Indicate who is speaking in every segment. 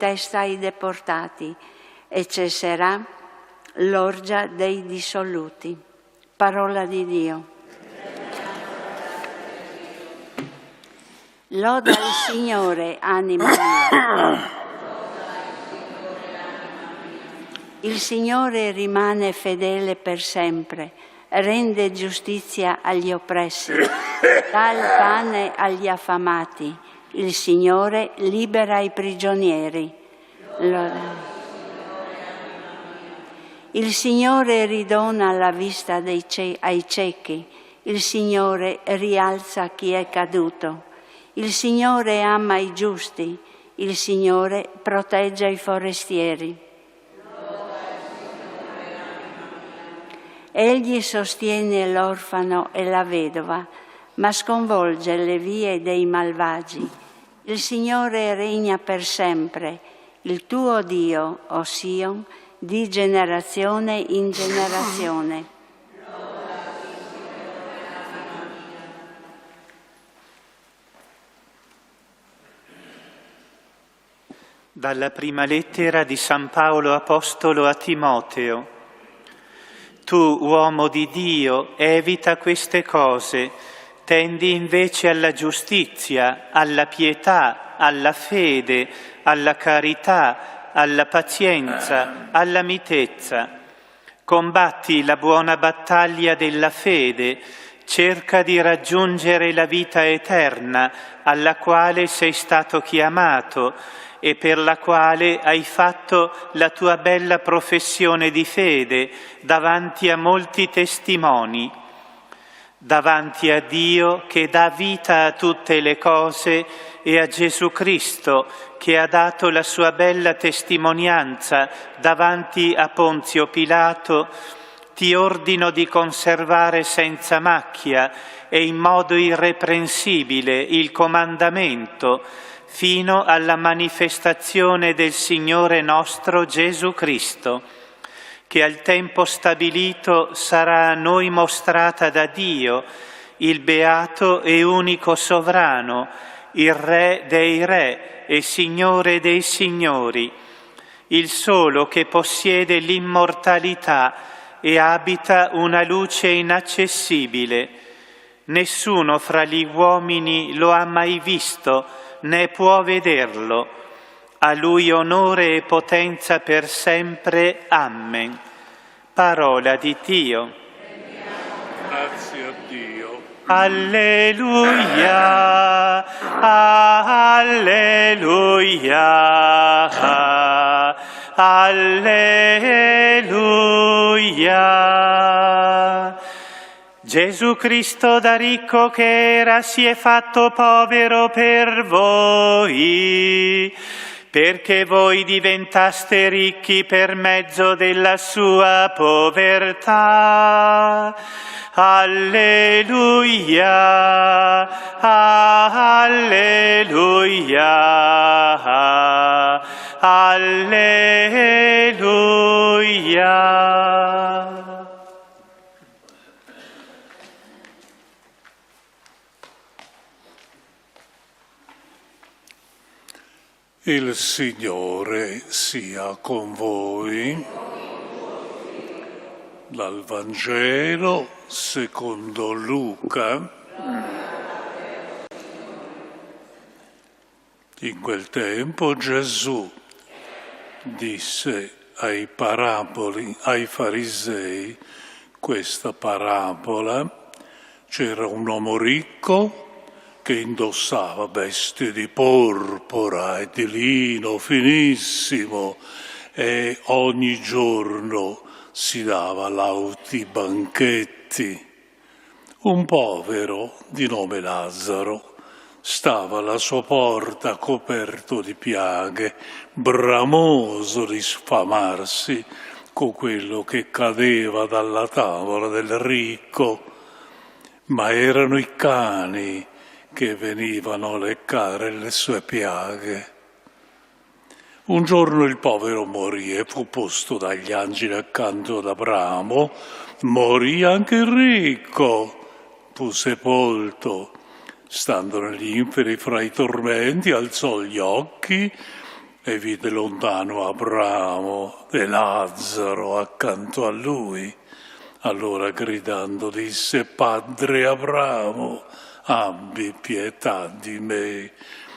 Speaker 1: testa ai deportati, e cesserà l'orgia dei dissoluti. Parola di Dio. Loda il Signore, anima mia. Il Signore rimane fedele per sempre, rende giustizia agli oppressi, dà il pane agli affamati. Il Signore libera i prigionieri. Il Signore ridona la vista ai ciechi. Il Signore rialza chi è caduto. Il Signore ama i giusti. Il Signore protegge i forestieri. Egli sostiene l'orfano e la vedova, ma sconvolge le vie dei malvagi. Il Signore regna per sempre, il tuo Dio, o Sion, di generazione in generazione.
Speaker 2: Dalla prima lettera di San Paolo Apostolo a Timoteo. Tu, uomo di Dio, evita queste cose, tendi invece alla giustizia, alla pietà, alla fede, alla carità, alla pazienza, alla mitezza. Combatti la buona battaglia della fede, cerca di raggiungere la vita eterna alla quale sei stato chiamato e per la quale hai fatto la tua bella professione di fede davanti a molti testimoni. Davanti a Dio che dà vita a tutte le cose e a Gesù Cristo che ha dato la sua bella testimonianza davanti a Ponzio Pilato, ti ordino di conservare senza macchia e in modo irreprensibile il comandamento fino alla manifestazione del Signore nostro Gesù Cristo, che al tempo stabilito sarà a noi mostrata da Dio, il beato e unico sovrano, il Re dei Re e Signore dei Signori, il solo che possiede l'immortalità e abita una luce inaccessibile. Nessuno fra gli uomini lo ha mai visto, né può vederlo. A Lui onore e potenza per sempre. Amen. Parola di Dio.
Speaker 3: Grazie a Dio.
Speaker 2: Alleluia, alleluia, alleluia. Gesù Cristo da ricco che era si è fatto povero per voi, perché voi diventaste ricchi per mezzo della sua povertà. Alleluia, alleluia, alleluia.
Speaker 3: Il Signore sia con voi. Dal Vangelo secondo Luca. In quel tempo Gesù disse ai farisei questa parabola. C'era un uomo ricco che indossava vesti di porpora e di lino finissimo e ogni giorno si dava lauti banchetti. Un povero di nome Lazzaro stava alla sua porta coperto di piaghe, bramoso di sfamarsi con quello che cadeva dalla tavola del ricco, ma erano i cani che venivano a leccare le sue piaghe. Un giorno il povero morì e fu posto dagli angeli accanto ad Abramo. Morì anche il ricco, fu sepolto. Stando negli inferi fra i tormenti, alzò gli occhi e vide lontano Abramo e Lazzaro accanto a lui. Allora gridando disse: Padre Abramo, abbi pietà di me,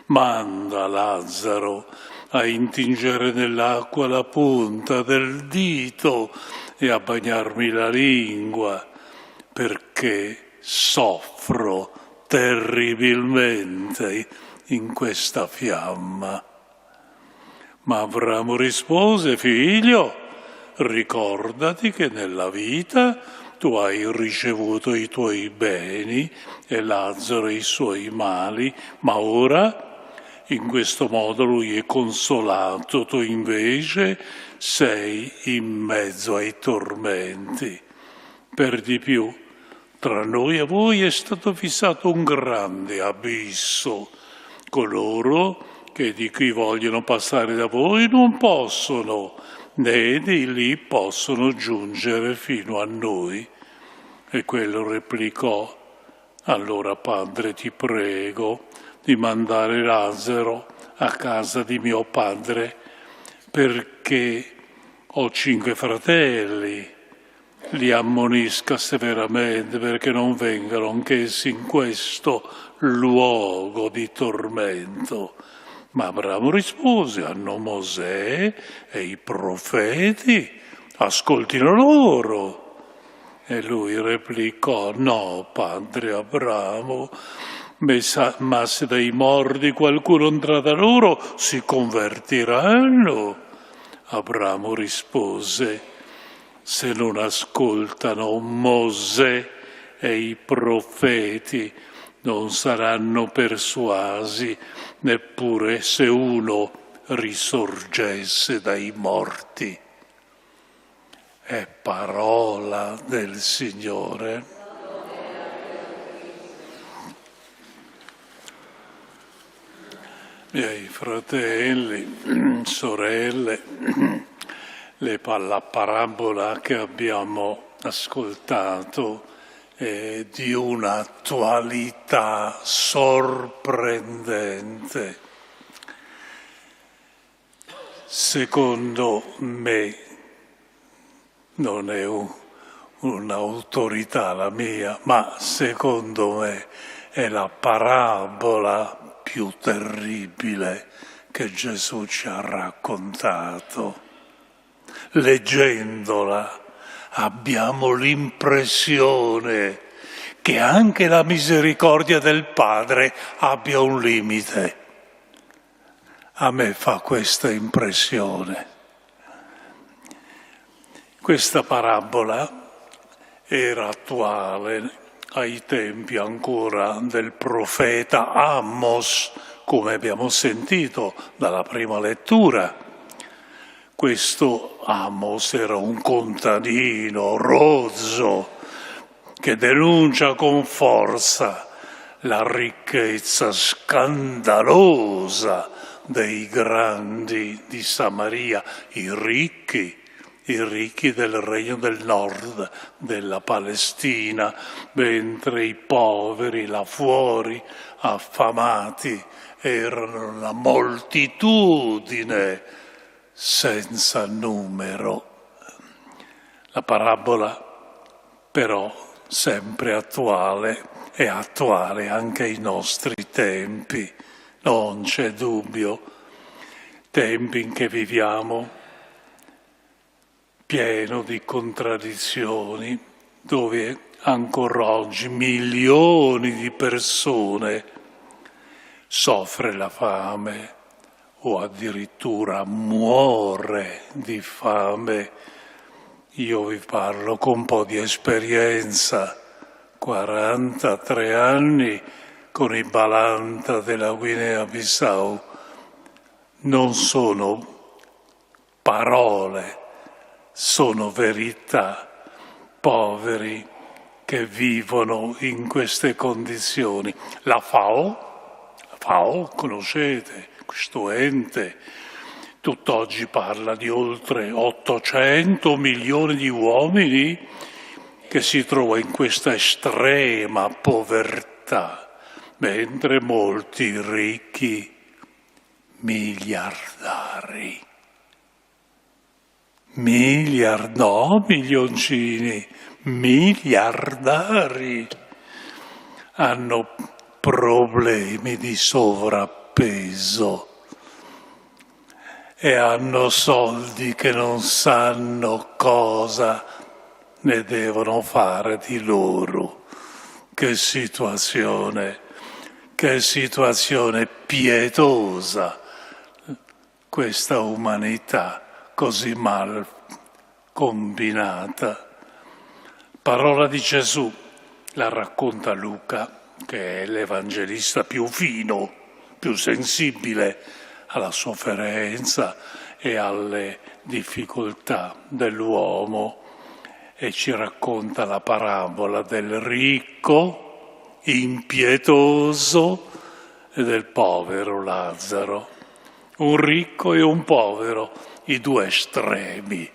Speaker 3: manda Lazzaro a intingere nell'acqua la punta del dito e a bagnarmi la lingua, perché soffro terribilmente in questa fiamma. Ma Abramo rispose: Figlio, ricordati che nella vita tu hai ricevuto i tuoi beni e Lazzaro i suoi mali, ma ora in questo modo lui è consolato, tu invece sei in mezzo ai tormenti. Per di più, tra noi e voi è stato fissato un grande abisso. Coloro che di qui vogliono passare da voi non possono, né di lì possono giungere fino a noi. E quello replicò: allora, Padre, ti prego di mandare Lazzaro a casa di mio padre, perché ho 5 fratelli. Li ammonisca severamente perché non vengano anch'essi in questo luogo di tormento. Ma Abramo rispose: hanno Mosè e i profeti, ascoltino loro. E lui replicò: no, padre Abramo, ma se dai morti qualcuno andrà da loro, si convertiranno. Abramo rispose: se non ascoltano Mosè e i profeti, non saranno persuasi, neppure se uno risorgesse dai morti. È parola del Signore. Miei fratelli, sorelle, la parabola che abbiamo ascoltato è di un'attualità sorprendente. Secondo me, non è un'autorità la mia, ma secondo me è la parabola più terribile che Gesù ci ha raccontato. Leggendola abbiamo l'impressione che anche la misericordia del Padre abbia un limite. A me fa questa impressione. Questa parabola era attuale ai tempi ancora del profeta Amos, come abbiamo sentito dalla prima lettura. Questo Amos era un contadino rozzo che denuncia con forza la ricchezza scandalosa dei grandi di Samaria, i ricchi del regno del nord della Palestina, mentre i poveri là fuori, affamati, erano la moltitudine senza numero. La parabola però sempre attuale, è attuale anche ai nostri tempi, non c'è dubbio, tempi in che viviamo pieno di contraddizioni, dove ancora oggi milioni di persone soffre la fame o addirittura muore di fame. Io vi parlo con un po' di esperienza, 43 anni con i Balanta della Guinea-Bissau. Non sono parole, sono verità. Poveri che vivono in queste condizioni. La FAO, conoscete questo ente, tutt'oggi parla di oltre 800 milioni di uomini che si trovano in questa estrema povertà, mentre molti ricchi miliardari. No, milioncini, miliardari hanno problemi di sovrappeso e hanno soldi che non sanno cosa ne devono fare di loro. Che situazione pietosa questa umanità così mal combinata. Parola di Gesù, la racconta Luca, che è l'evangelista più fino, più sensibile alla sofferenza e alle difficoltà dell'uomo, e ci racconta la parabola del ricco impietoso e del povero Lazzaro. Un ricco e un povero, i due estremi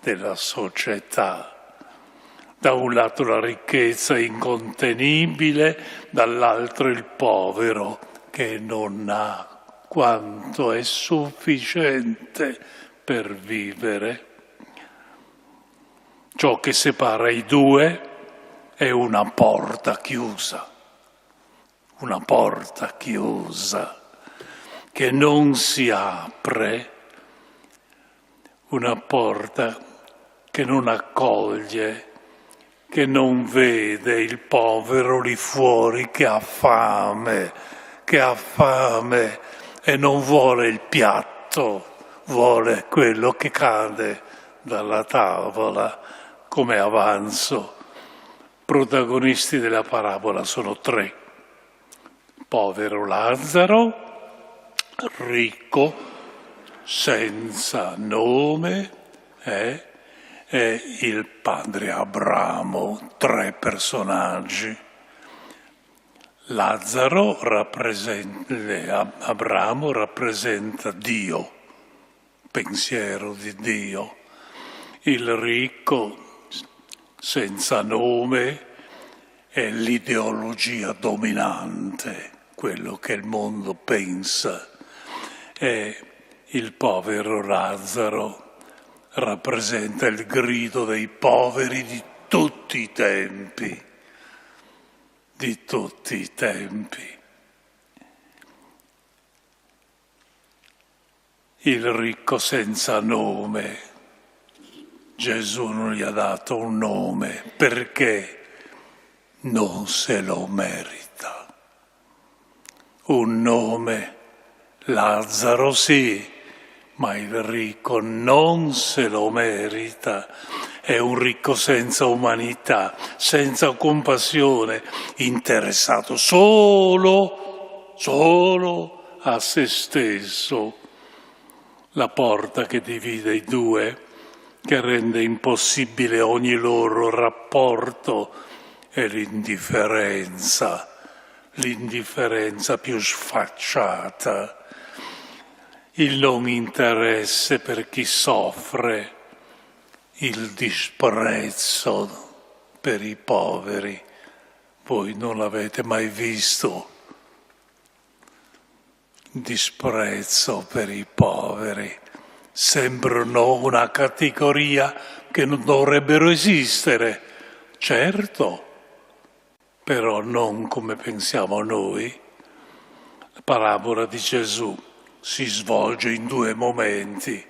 Speaker 3: della società. Da un lato la ricchezza incontenibile, dall'altro il povero che non ha quanto è sufficiente per vivere. Ciò che separa i due è una porta chiusa che non si apre, una porta che non accoglie, che non vede il povero lì fuori che ha fame e non vuole il piatto, vuole quello che cade dalla tavola come avanzo. Protagonisti della parabola sono tre: povero Lazzaro, ricco senza nome e il padre Abramo. Tre personaggi. Abramo rappresenta Dio, pensiero di Dio. Il ricco senza nome è l'ideologia dominante, quello che il mondo pensa. E il povero Lazzaro rappresenta il grido dei poveri di tutti i tempi. Il ricco senza nome, Gesù non gli ha dato un nome perché non se lo merita. Un nome, Lazzaro sì, ma il ricco non se lo merita. È un ricco senza umanità, senza compassione, interessato solo a se stesso. La porta che divide i due, che rende impossibile ogni loro rapporto, è l'indifferenza più sfacciata, il non interesse per chi soffre, il disprezzo per i poveri. Voi non l'avete mai visto? Disprezzo per i poveri. Sembrano una categoria che non dovrebbero esistere, certo, però non come pensiamo noi. La parabola di Gesù si svolge in due momenti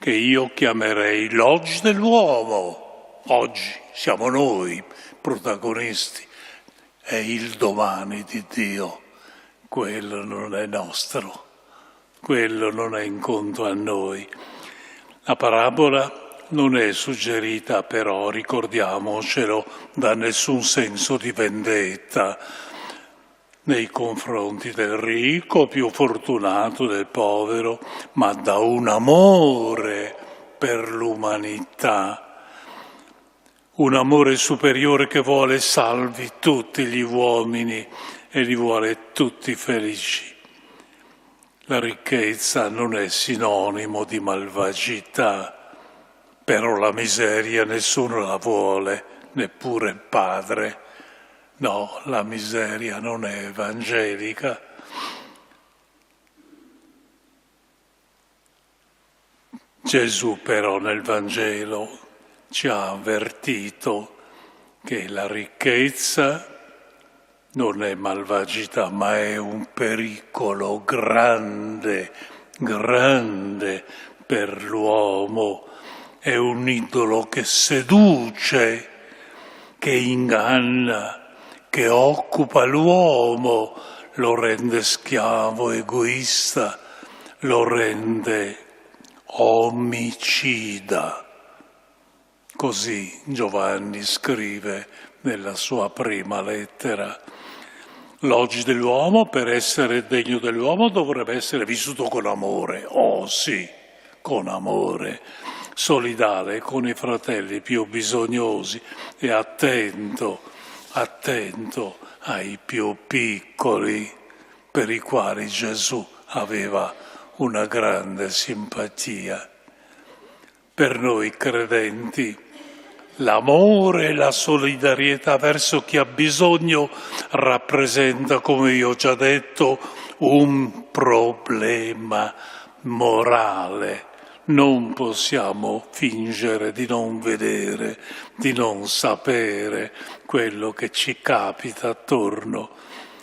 Speaker 3: che io chiamerei l'oggi dell'uomo. Oggi siamo noi protagonisti, è il domani di Dio. Quello non è nostro, quello non è in conto a noi. La parabola non è suggerita però, ricordiamocelo, da nessun senso di vendetta nei confronti del ricco più fortunato del povero, ma da un amore per l'umanità, un amore superiore che vuole salvi tutti gli uomini e li vuole tutti felici. La ricchezza non è sinonimo di malvagità, però la miseria nessuno la vuole, neppure il padre. No, la miseria non è evangelica. Gesù però nel Vangelo ci ha avvertito che la ricchezza non è malvagità, ma è un pericolo grande, grande per l'uomo. È un idolo che seduce, che inganna, che occupa l'uomo, lo rende schiavo, egoista, lo rende omicida. Così Giovanni scrive nella sua prima lettera. L'oggi dell'uomo, per essere degno dell'uomo, dovrebbe essere vissuto con amore. Oh sì, con amore, solidale con i fratelli più bisognosi e attento ai più piccoli, per i quali Gesù aveva una grande simpatia. Per noi credenti, l'amore e la solidarietà verso chi ha bisogno rappresenta, come io ho già detto, un problema morale. Non possiamo fingere di non vedere, di non sapere quello che ci capita attorno.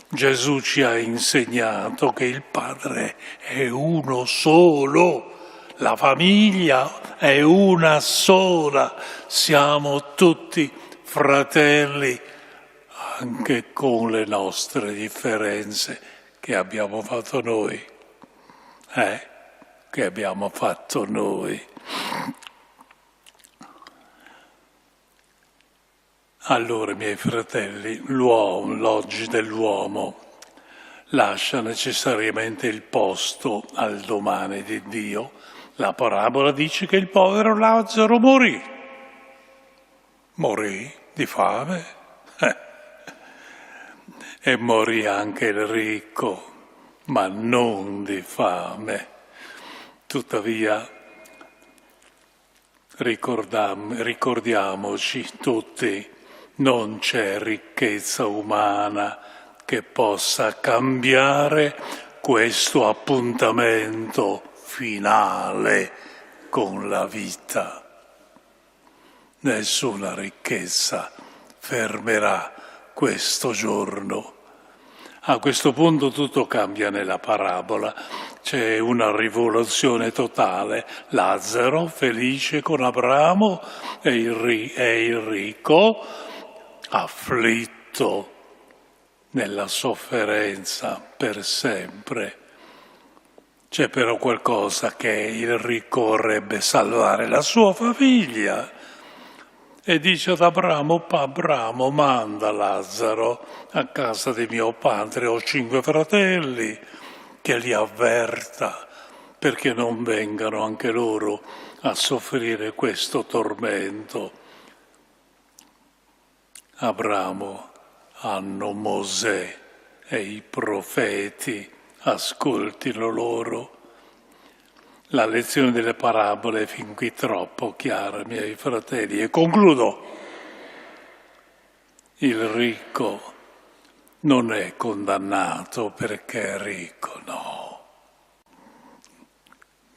Speaker 3: Gesù ci ha insegnato che il Padre è uno solo. La famiglia è una sola, siamo tutti fratelli, anche con le nostre differenze che abbiamo fatto noi. Che abbiamo fatto noi. Allora, miei fratelli, l'oggi dell'uomo lascia necessariamente il posto al domani di Dio. La parabola dice che il povero Lazzaro morì di fame e morì anche il ricco, ma non di fame. Tuttavia ricordiamoci tutti, non c'è ricchezza umana che possa cambiare questo appuntamento finale con la vita. Nessuna ricchezza fermerà questo giorno. A questo punto tutto cambia nella parabola. C'è una rivoluzione totale. Lazzaro felice con Abramo e il ricco afflitto nella sofferenza per sempre. C'è però qualcosa che il ricco vorrebbe salvare, la sua famiglia. E dice ad Abramo, Abramo, manda Lazzaro a casa di mio padre, ho 5 fratelli, che li avverta perché non vengano anche loro a soffrire questo tormento. Abramo hanno Mosè e i profeti, ascoltino loro. La lezione delle parabole è fin qui troppo chiara, miei fratelli. E concludo. Il ricco non è condannato perché è ricco, no.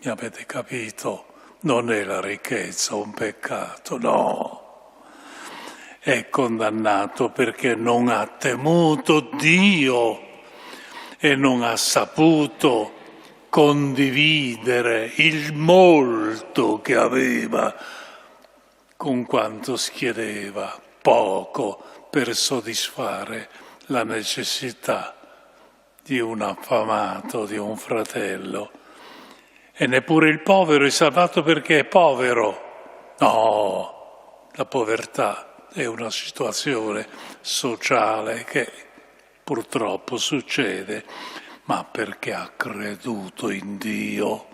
Speaker 3: Mi avete capito? Non è la ricchezza un peccato, no. È condannato perché non ha temuto Dio e non ha saputo condividere il molto che aveva con quanto chiedeva, poco per soddisfare la necessità di un affamato, di un fratello. E neppure il povero è salvato perché è povero. No, la povertà è una situazione sociale che purtroppo succede, ma perché ha creduto in Dio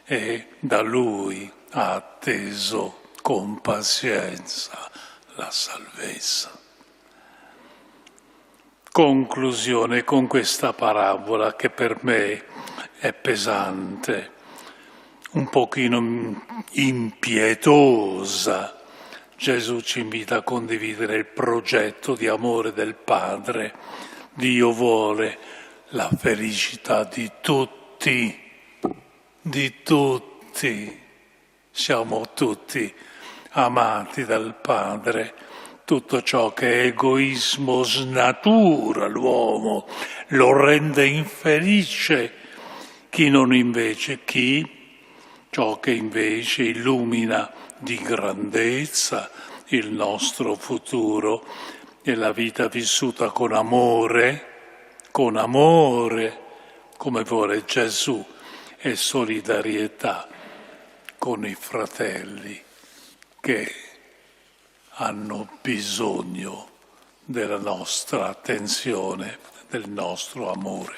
Speaker 3: e da Lui ha atteso con pazienza la salvezza. Conclusione con questa parabola che per me è pesante, un pochino impietosa. Gesù ci invita a condividere il progetto di amore del Padre. Dio vuole la felicità di tutti, siamo tutti amati dal Padre. Tutto ciò che egoismo snatura l'uomo, lo rende infelice. Ciò che invece illumina di grandezza il nostro futuro è la vita vissuta con amore, come vuole Gesù, e solidarietà con i fratelli che hanno bisogno della nostra attenzione, del nostro amore.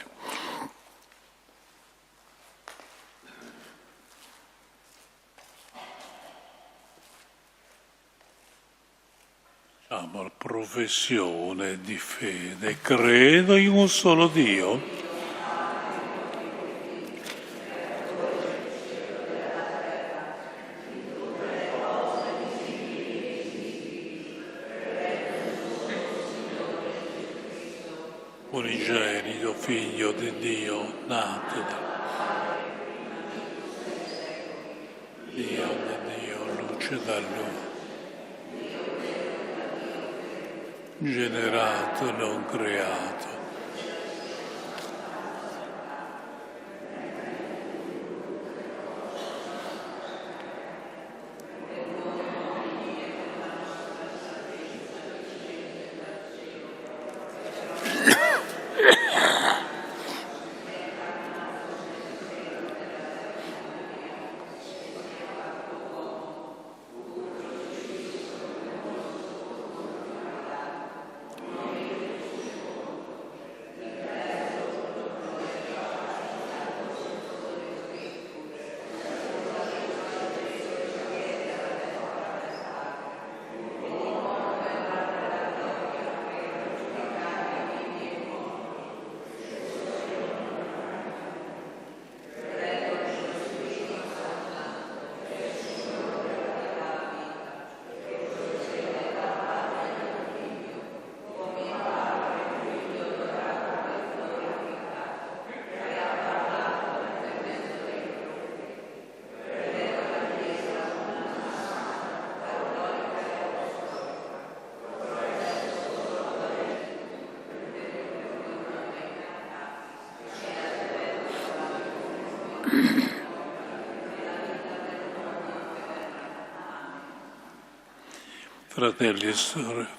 Speaker 3: Facciamo la professione di fede. Credo in un solo Dio. Unigenito Figlio di Dio, nato da Dio, luce da Lui, generato, non creato.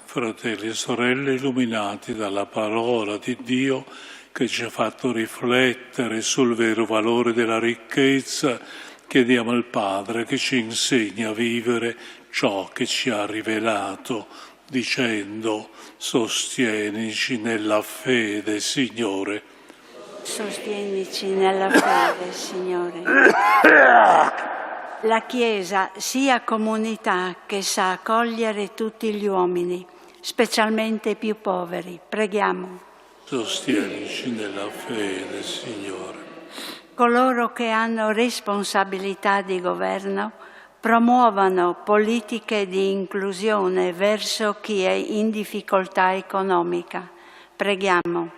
Speaker 3: Fratelli e sorelle illuminati dalla parola di Dio che ci ha fatto riflettere sul vero valore della ricchezza, chiediamo al Padre che ci insegni a vivere ciò che ci ha rivelato, dicendo: sostienici nella fede, Signore.
Speaker 1: Sostienici nella fede, Signore. La Chiesa sia comunità che sa accogliere tutti gli uomini, specialmente i più poveri. Preghiamo.
Speaker 3: Sostienici nella fede, Signore.
Speaker 1: Coloro che hanno responsabilità di governo promuovano politiche di inclusione verso chi è in difficoltà economica. Preghiamo.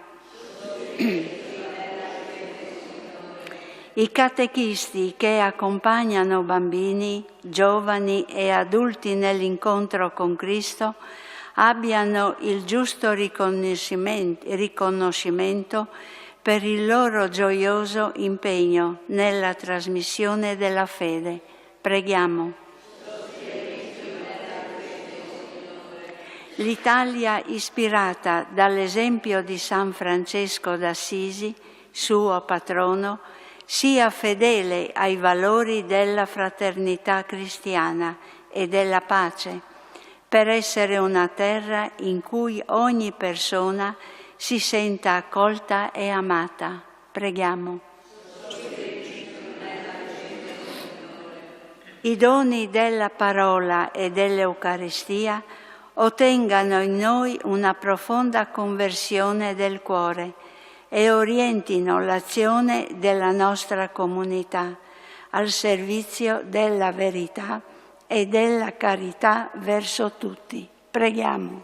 Speaker 1: I catechisti che accompagnano bambini, giovani e adulti nell'incontro con Cristo abbiano il giusto riconoscimento per il loro gioioso impegno nella trasmissione della fede. Preghiamo. L'Italia, ispirata dall'esempio di San Francesco d'Assisi, suo patrono, sia fedele ai valori della fraternità cristiana e della pace, per essere una terra in cui ogni persona si senta accolta e amata. Preghiamo. I doni della parola e dell'Eucaristia ottengano in noi una profonda conversione del cuore e orientino l'azione della nostra comunità al servizio della verità e della carità verso tutti. Preghiamo.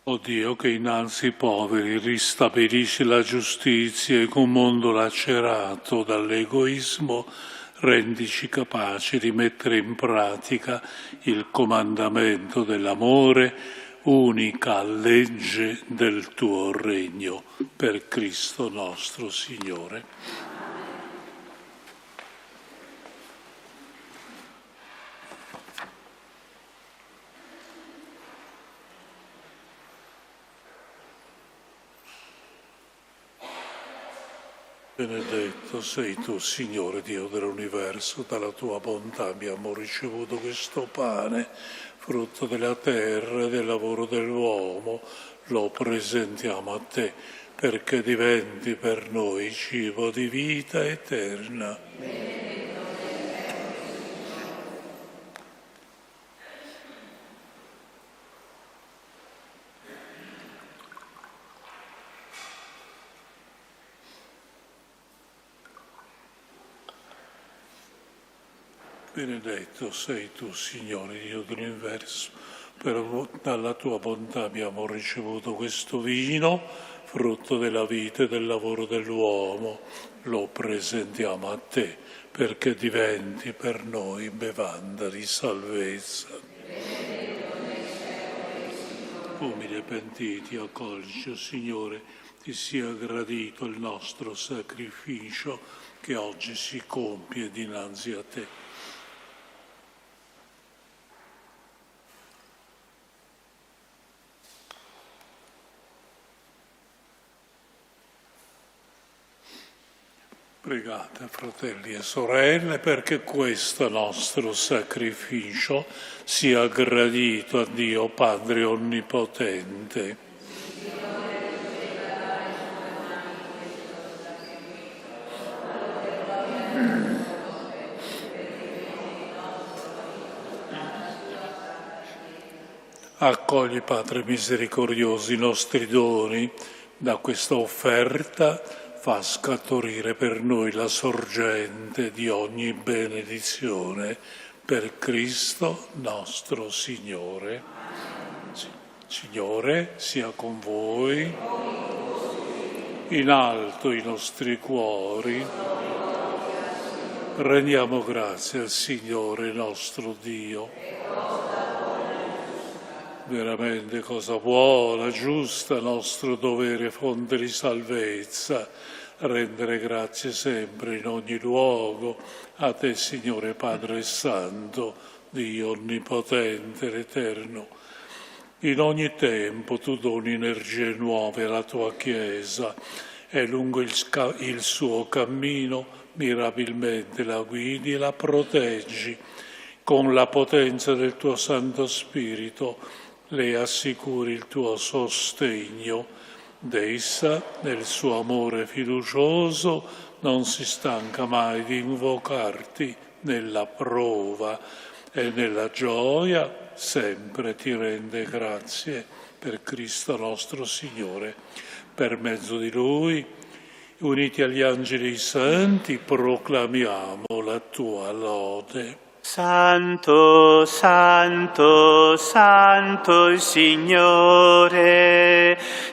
Speaker 3: O Dio, che innanzi ai poveri ristabilisci la giustizia e con un mondo lacerato dall'egoismo, rendici capaci di mettere in pratica il comandamento dell'amore, unica legge del tuo regno, per Cristo nostro Signore. Benedetto sei tu, Signore Dio dell'universo, dalla tua bontà abbiamo ricevuto questo pane, frutto della terra e del lavoro dell'uomo, lo presentiamo a te perché diventi per noi cibo di vita eterna. Benedetto sei tu, Signore Dio dell'universo, dalla tua bontà abbiamo ricevuto questo vino, frutto della vita e del lavoro dell'uomo, lo presentiamo a te perché diventi per noi bevanda di salvezza. Umili e pentiti, accolgi, Signore, ti sia gradito il nostro sacrificio che oggi si compie dinanzi a te. Pregate, fratelli e sorelle, perché questo nostro sacrificio sia gradito a Dio Padre Onnipotente. Accogli, Padre misericordioso, i nostri doni, da questa offerta fa scaturire per noi la sorgente di ogni benedizione, per Cristo nostro Signore. Signore, sia con voi, in alto i nostri cuori, rendiamo grazie al Signore nostro Dio. Veramente cosa buona, giusta, nostro dovere, fonte di salvezza, rendere grazie sempre in ogni luogo a te, Signore Padre Santo, Dio Onnipotente, l'Eterno. In ogni tempo tu doni energie nuove alla tua Chiesa e lungo il suo cammino mirabilmente la guidi e la proteggi. Con la potenza del tuo Santo Spirito le assicuri il tuo sostegno. D'essa, nel suo amore fiducioso, non si stanca mai di invocarti nella prova e nella gioia sempre ti rende grazie per Cristo nostro Signore. Per mezzo di Lui, uniti agli angeli santi, proclamiamo la tua lode.
Speaker 2: Santo, santo, santo il Signore,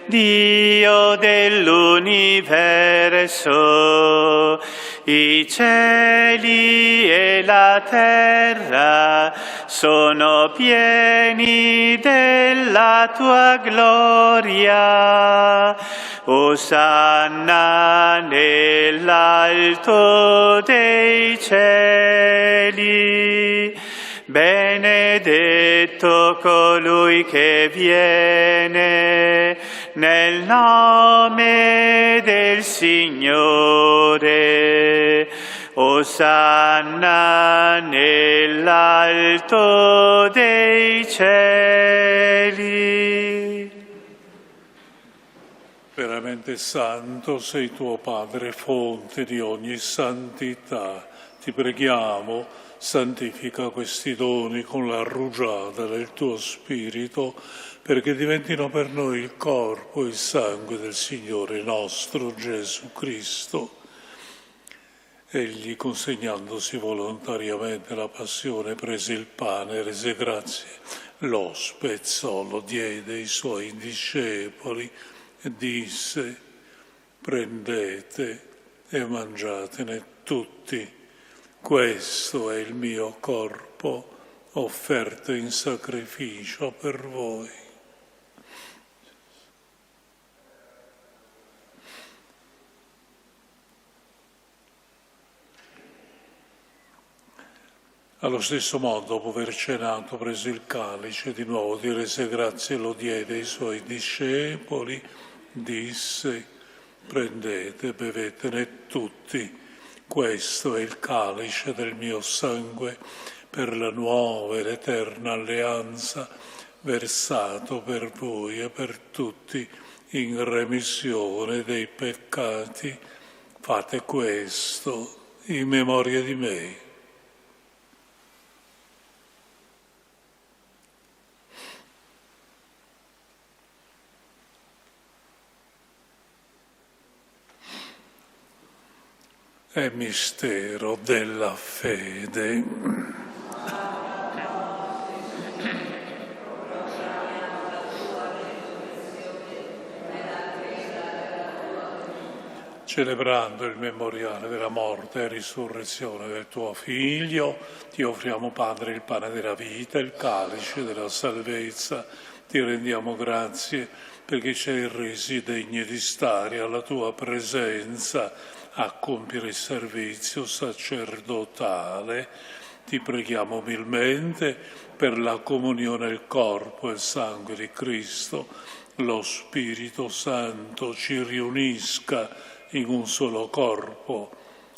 Speaker 2: Dio dell'universo, i cieli e la terra sono pieni della tua gloria. Osanna nell'alto dei cieli. Benedetto colui che viene nel nome del Signore. Osanna nell'alto dei cieli.
Speaker 3: Veramente santo sei tuo Padre, fonte di ogni santità. Ti preghiamo, santifica questi doni con la rugiada del tuo Spirito, perché diventino per noi il corpo e il sangue del Signore nostro Gesù Cristo. Egli, consegnandosi volontariamente la passione, prese il pane, rese grazie, lo spezzò, lo diede ai suoi discepoli e disse: prendete e mangiatene tutti, questo è il mio corpo offerto in sacrificio per voi. Allo stesso modo, dopo aver cenato, prese il calice, di nuovo ti rese grazie e lo diede ai suoi discepoli, disse: prendete, bevetene tutti, questo è il calice del mio sangue per la nuova ed eterna alleanza, versato per voi e per tutti in remissione dei peccati. Fate questo in memoria di me. È mistero della fede. Celebrando il memoriale della morte e risurrezione del tuo Figlio, ti offriamo, Padre, il pane della vita, il calice della salvezza. Ti rendiamo grazie perché ci hai resi degni di stare alla tua presenza a compiere il servizio sacerdotale. Ti preghiamo umilmente per la comunione al corpo e al sangue di Cristo. Lo Spirito Santo ci riunisca in un solo corpo.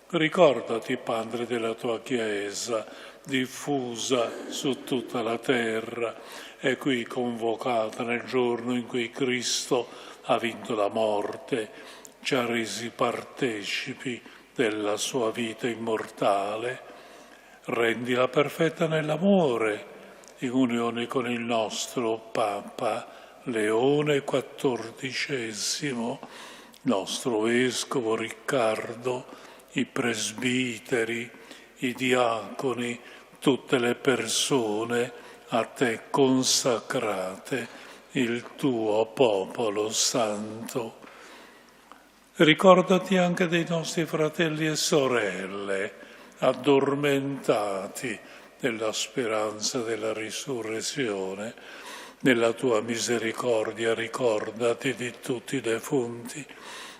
Speaker 3: Ricordati, Padre, della tua Chiesa, diffusa su tutta la terra e qui convocata nel giorno in cui Cristo ha vinto la morte, ci ha resi partecipi della sua vita immortale. Rendila perfetta nell'amore, in unione con il nostro Papa Leone XIV, nostro Vescovo Riccardo, i presbiteri, i diaconi, tutte le persone a te consacrate, il tuo popolo santo. Ricordati anche dei nostri fratelli e sorelle, addormentati nella speranza della risurrezione. Nella tua misericordia ricordati di tutti i defunti,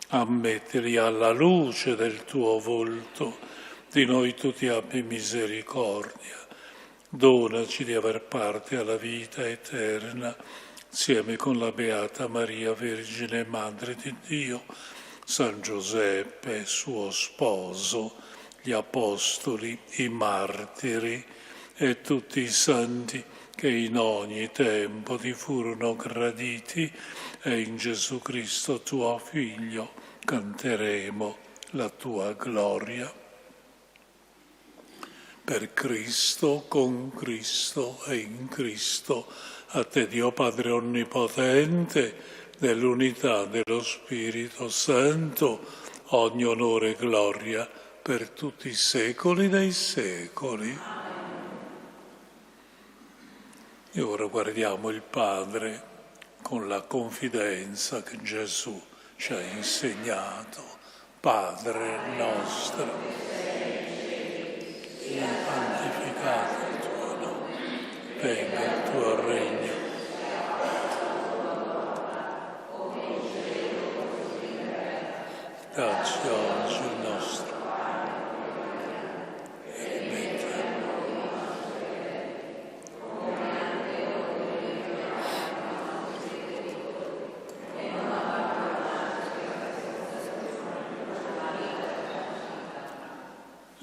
Speaker 3: ammettili alla luce del tuo volto, di noi tu ti abbi misericordia. Donaci di aver parte alla vita eterna, insieme con la Beata Maria, Vergine Madre di Dio, San Giuseppe, suo sposo, gli Apostoli, i martiri e tutti i santi che in ogni tempo ti furono graditi, e in Gesù Cristo tuo Figlio canteremo la tua gloria. Per Cristo, con Cristo e in Cristo, a te Dio Padre Onnipotente, nell'unità dello Spirito Santo, ogni onore e gloria per tutti i secoli dei secoli. E ora guardiamo il Padre con la confidenza che Gesù ci ha insegnato. Padre nostro, santificato il tuo nome, venga il tuo regno. Dacci oggi il nostro e rimetti a noi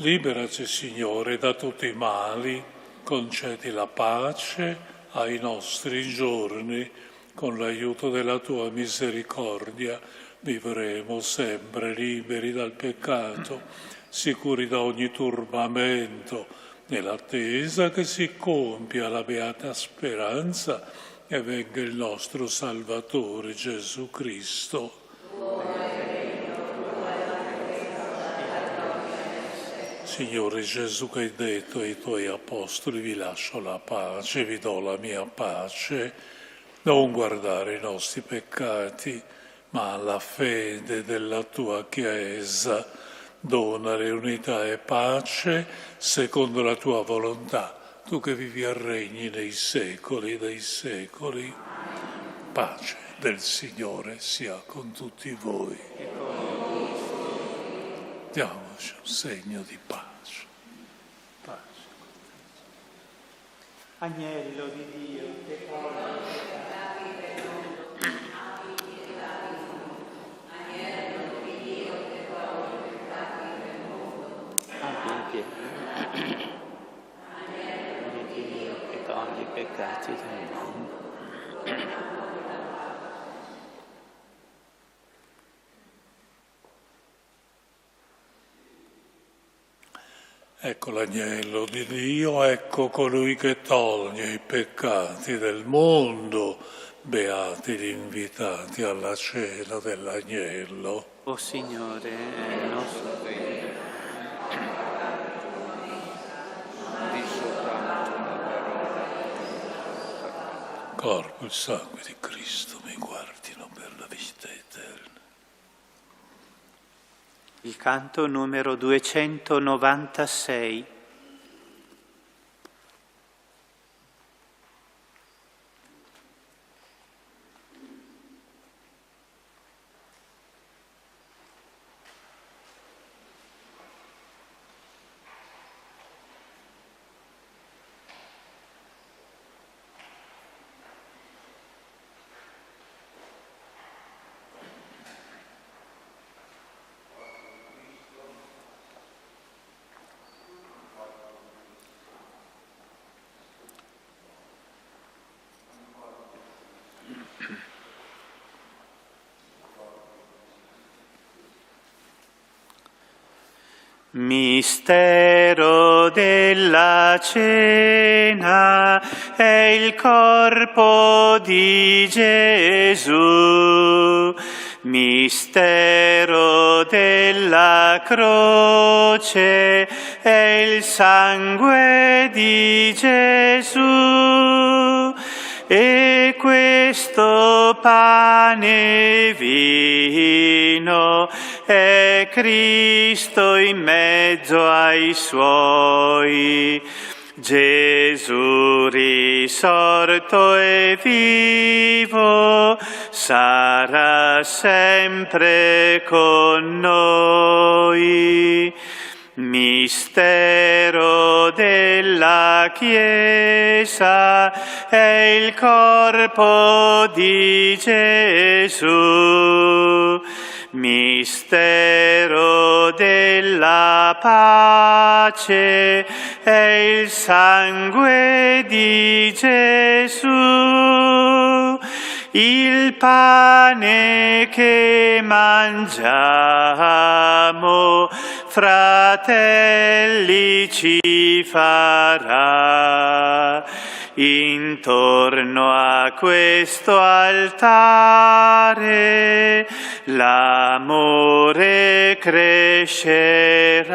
Speaker 3: Liberaci, Signore, da tutti i mali, concedi la pace ai nostri giorni, con l'aiuto della tua misericordia vivremo sempre liberi dal peccato, sicuri da ogni turbamento, nell'attesa che si compia la beata speranza e venga il nostro Salvatore Gesù Cristo. Signore Gesù, che hai detto ai tuoi apostoli: vi lascio la pace, vi do la mia pace, non guardare i nostri peccati, ma la fede della tua Chiesa. Donale unità e pace secondo la tua volontà, tu che vivi e regni nei secoli dei secoli. Pace del Signore sia con tutti voi. Diamoci un segno di pace. Pace.
Speaker 2: Agnello di Dio, che porta che toglie i peccati del mondo.
Speaker 3: Ecco l'agnello di Dio, ecco colui che toglie i peccati del mondo. Beati gli invitati alla cena dell'agnello.
Speaker 2: O Signore, è il nostro regno.
Speaker 3: Corpo e sangue di Cristo mi guardino per la vita eterna.
Speaker 2: Il canto numero 296. Mistero della cena è il corpo di Gesù. Mistero della croce è il sangue di Gesù. E questo pane e vino è Cristo in mezzo ai suoi. Gesù risorto e vivo sarà sempre con noi. Mistero della Chiesa è il corpo di Gesù. Mistero della pace è il sangue di Gesù. Il pane che mangiamo, fratelli, ci farà intorno a questo altare l'amore crescerà.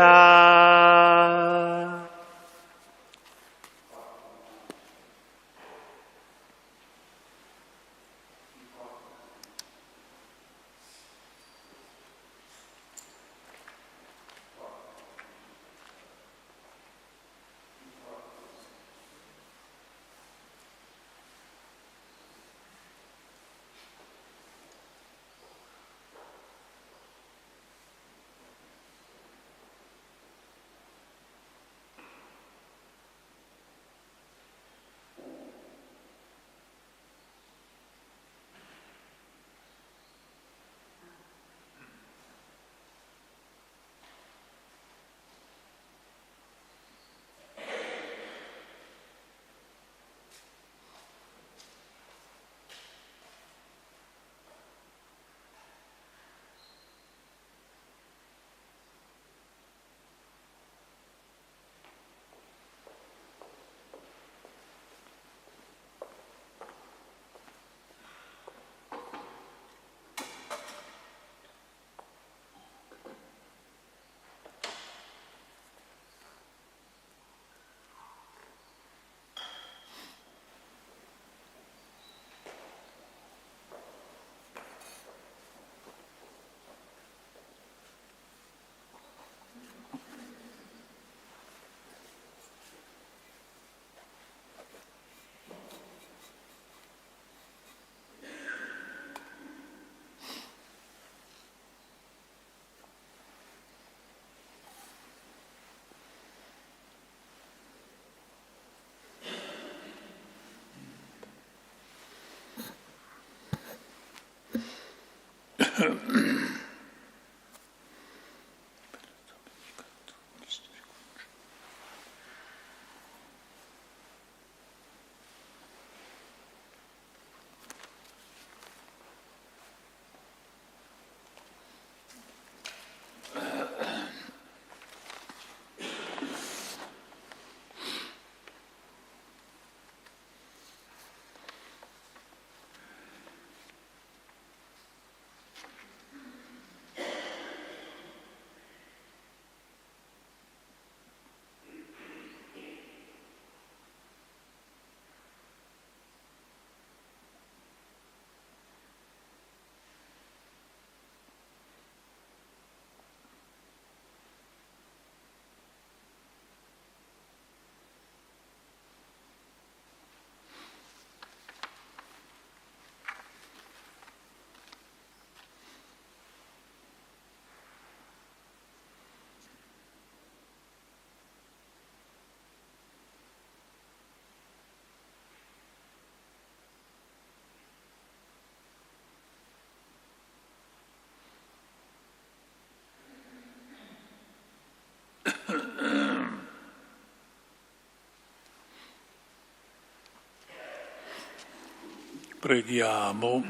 Speaker 3: Preghiamo.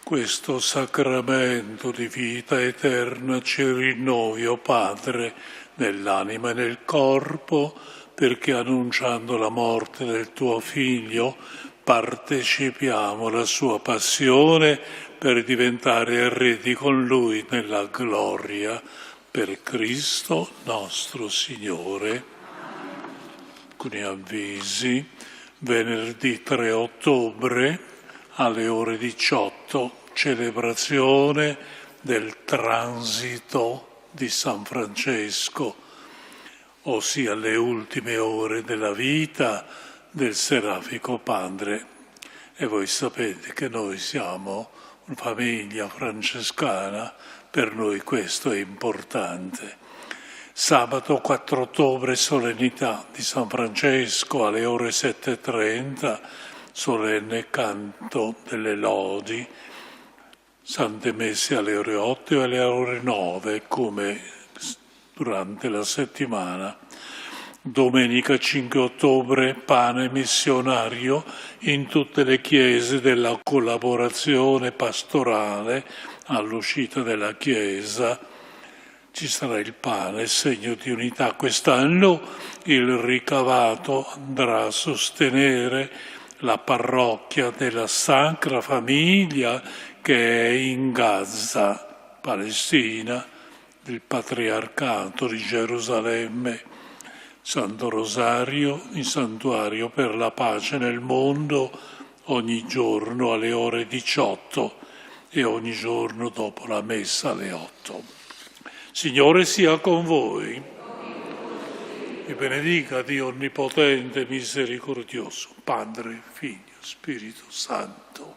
Speaker 3: Questo sacramento di vita eterna ci rinnovi, o Padre, nell'anima e nel corpo, perché annunciando la morte del tuo Figlio partecipiamo alla sua passione per diventare eredi con Lui nella gloria, per Cristo nostro Signore. Alcuni avvisi. Venerdì 3 ottobre alle ore 18, celebrazione del transito di San Francesco, ossia le ultime ore della vita del Serafico Padre. E voi sapete che noi siamo una famiglia francescana, per noi questo è importante. Sabato 4 ottobre, solennità di San Francesco alle ore 7:30, solenne canto delle lodi, sante messe alle ore 8 e alle ore 9, come durante la settimana. Domenica 5 ottobre, pane missionario in tutte le chiese della collaborazione pastorale all'uscita della chiesa. Ci sarà il pane, segno di unità. Quest'anno il ricavato andrà a sostenere la parrocchia della Sacra Famiglia che è in Gaza, Palestina, del Patriarcato di Gerusalemme. Santo Rosario, il santuario per la pace nel mondo, ogni giorno alle ore 18 e ogni giorno dopo la messa alle 8. Signore sia con voi. Vi benedica Dio Onnipotente, Misericordioso, Padre, Figlio, Spirito Santo.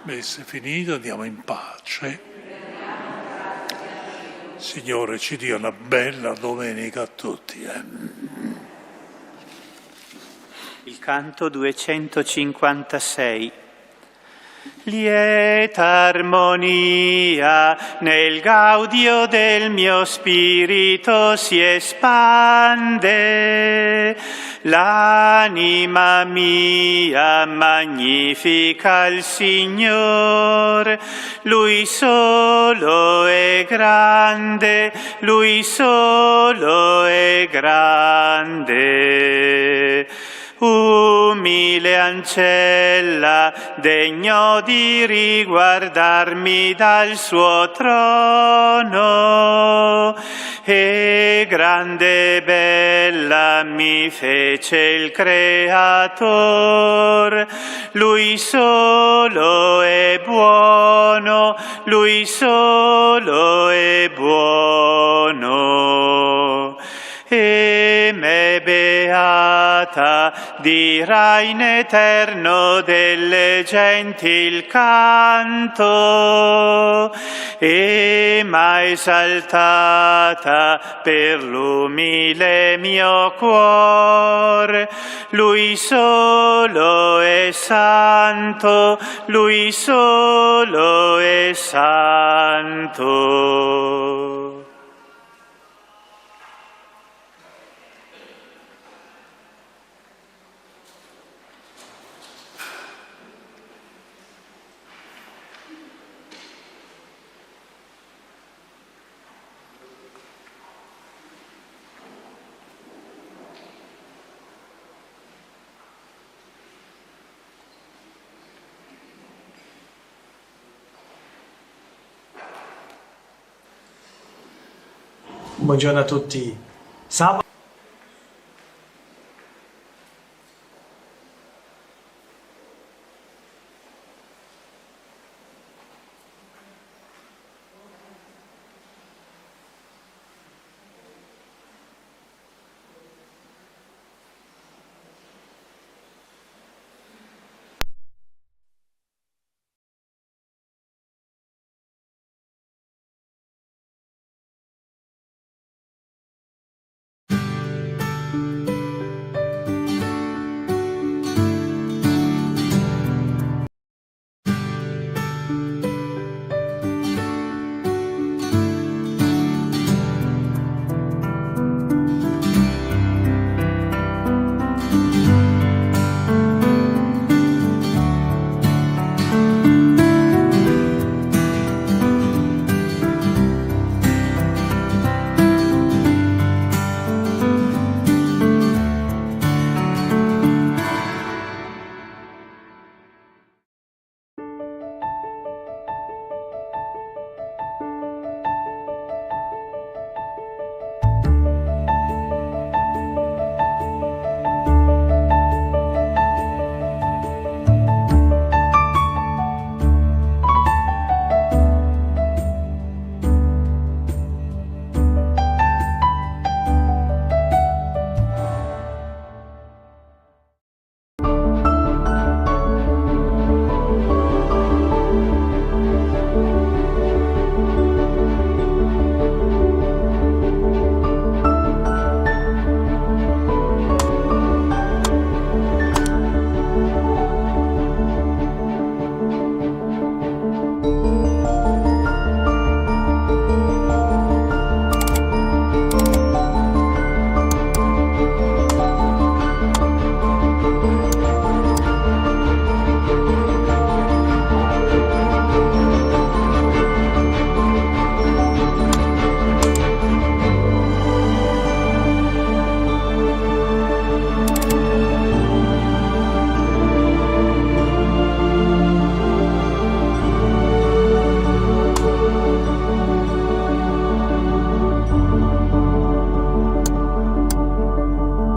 Speaker 3: Messa finita, andiamo in pace. Signore ci dia una bella domenica a tutti.
Speaker 2: Il canto 256. Lieta armonia nel gaudio del mio spirito si espande, l'anima mia magnifica il Signor, Lui solo è grande, Lui solo è grande. Umile ancella, degno di riguardarmi dal suo trono, e grande e bella mi fece il Creator. Lui solo è buono, Lui solo è buono. E me beata, dirà in eterno delle genti il canto, e m'ha esaltata per l'umile mio cuor. Lui solo è santo, Lui solo è santo.
Speaker 4: Buongiorno a tutti. Sabato